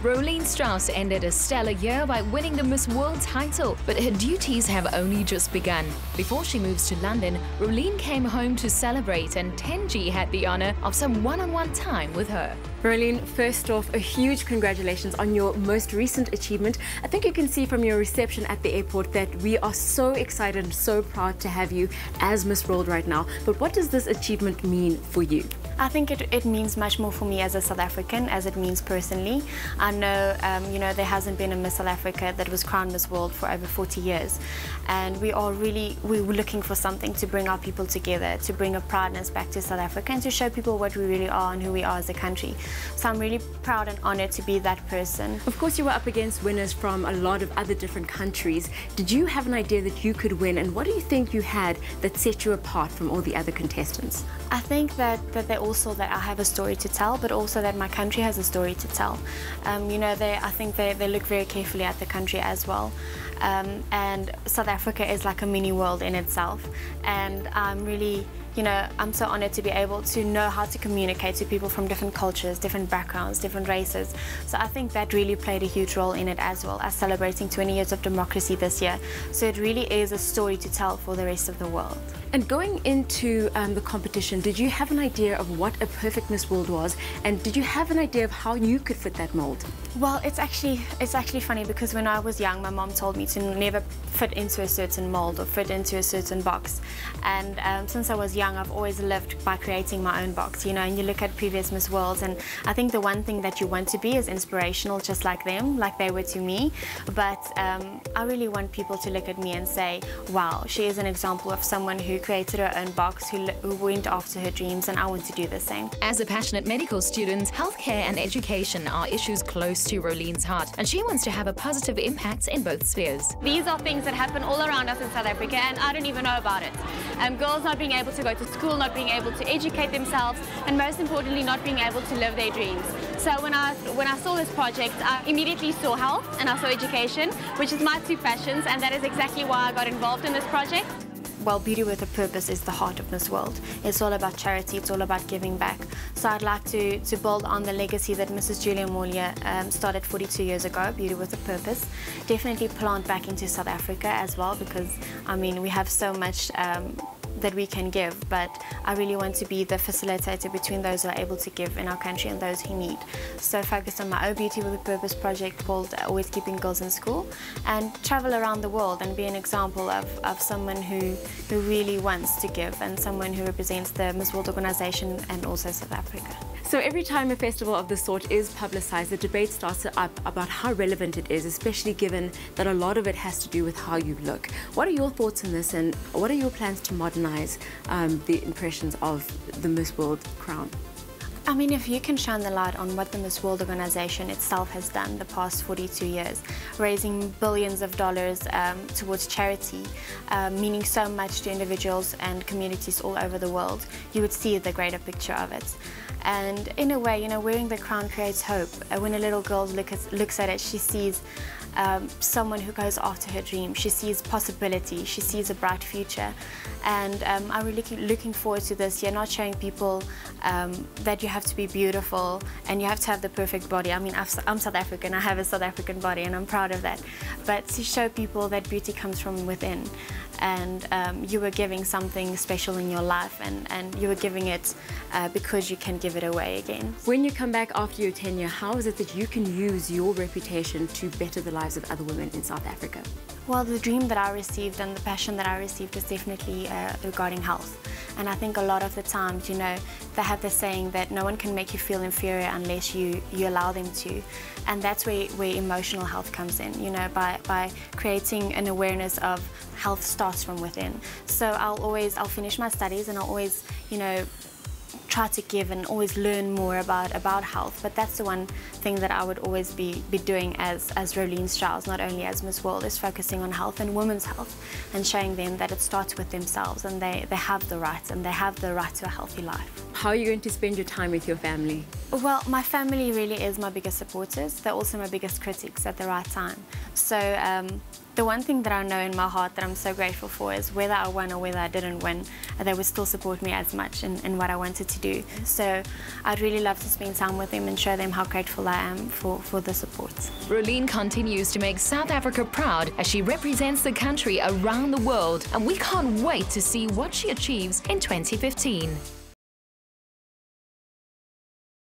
Rolene Strauss ended a stellar year by winning the Miss World title, but her duties have only just begun. Before she moves to London, Rolene came home to celebrate, and Thenji had the honor of some one-on-one time with her. Rolene, first off, a huge congratulations on your most recent achievement. I think you can see from your reception at the airport that we are so excited and so proud to have you as Miss World right now. But what does this achievement mean for you? I think it means much more for me as a South African as it means personally. I know, there hasn't been a Miss South Africa that was crowned Miss World for over 40 years. And we're looking for something to bring our people together, to bring a proudness back to South Africa and to show people what we really are and who we are as a country. So I'm really proud and honored to be that person. Of course, you were up against winners from a lot of other different countries. Did you have an idea that you could win, and what do you think you had that set you apart from all the other contestants? I think that also that I have a story to tell, but also that my country has a story to tell. I think they look very carefully at the country as well. And South Africa is like a mini world in itself. And I'm really, I'm so honored to be able to know how to communicate to people from different cultures, different backgrounds, different races. So I think that really played a huge role in it, as well as celebrating 20 years of democracy this year. So it really is a story to tell for the rest of the world. And going into the competition, did you have an idea of what a perfect Miss World was? And did you have an idea of how you could fit that mold? Well, it's actually funny, because when I was young, my mom told me to never fit into a certain mold or fit into a certain box. And since I was young, I've always lived by creating my own box, and you look at previous Miss Worlds, and I think the one thing that you want to be is inspirational, just like them, like they were to me. But I really want people to look at me and say, wow, she is an example of someone who created her own box, who went after her dreams, and I want to do the same. As a passionate medical student, healthcare and education are issues close to Rolene's heart, and she wants to have a positive impact in both spheres. These are things that happen all around us in South Africa, and I don't even know about it. Girls not being able to go to school, not being able to educate themselves, and most importantly, not being able to live their dreams. So when I saw this project, I immediately saw health and I saw education, which is my two passions, and that is exactly why I got involved in this project. Well, Beauty with a Purpose is the heart of Miss World. It's all about charity, it's all about giving back. So I'd like to build on the legacy that Mrs. Julia Morlier started 42 years ago, Beauty with a Purpose. Definitely plant back into South Africa as well, because, we have so much that we can give, but I really want to be the facilitator between those who are able to give in our country and those who need. So focus on my own Beauty with a Purpose project called Always Keeping Girls in School, and travel around the world and be an example of someone who really wants to give, and someone who represents the Miss World organization and also South Africa. So every time a festival of this sort is publicized, the debate starts up about how relevant it is, especially given that a lot of it has to do with how you look. What are your thoughts on this, and what are your plans to modernize the impressions of the Miss World crown? If you can shine the light on what the Miss World organization itself has done the past 42 years, raising billions of dollars towards charity, meaning so much to individuals and communities all over the world, you would see the greater picture of it. And in a way, wearing the crown creates hope. When a little girl looks at it, she sees someone who goes after her dream. She sees possibility, she sees a bright future. And I'm really looking forward to this year, not showing people that you have to be beautiful and you have to have the perfect body. I'm South African, I have a South African body, and I'm proud of that. But to show people that beauty comes from within, and you were giving something special in your life, and you were giving it because you can give it away again. When you come back after your tenure, how is it that you can use your reputation to better the lives of other women in South Africa? Well, the dream that I received and the passion that I received is definitely regarding health. And I think a lot of the times, they have the saying that no one can make you feel inferior unless you allow them to. And that's where emotional health comes in, by creating an awareness of health starts from within. So I'll finish my studies, and I'll always, try to give and always learn more about health. But that's the one thing that I would always be doing as Rolene Strauss, not only as Miss World, is focusing on health and women's health, and showing them that it starts with themselves, and they have the rights, and they have the right to a healthy life. How are you going to spend your time with your family? Well, my family really is my biggest supporters. They're also my biggest critics at the right time. So the one thing that I know in my heart that I'm so grateful for is whether I won or whether I didn't win, they would still support me as much in what I wanted to do. So I'd really love to spend time with them and show them how grateful I am for the support. Rolene continues to make South Africa proud as she represents the country around the world, and we can't wait to see what she achieves in 2015.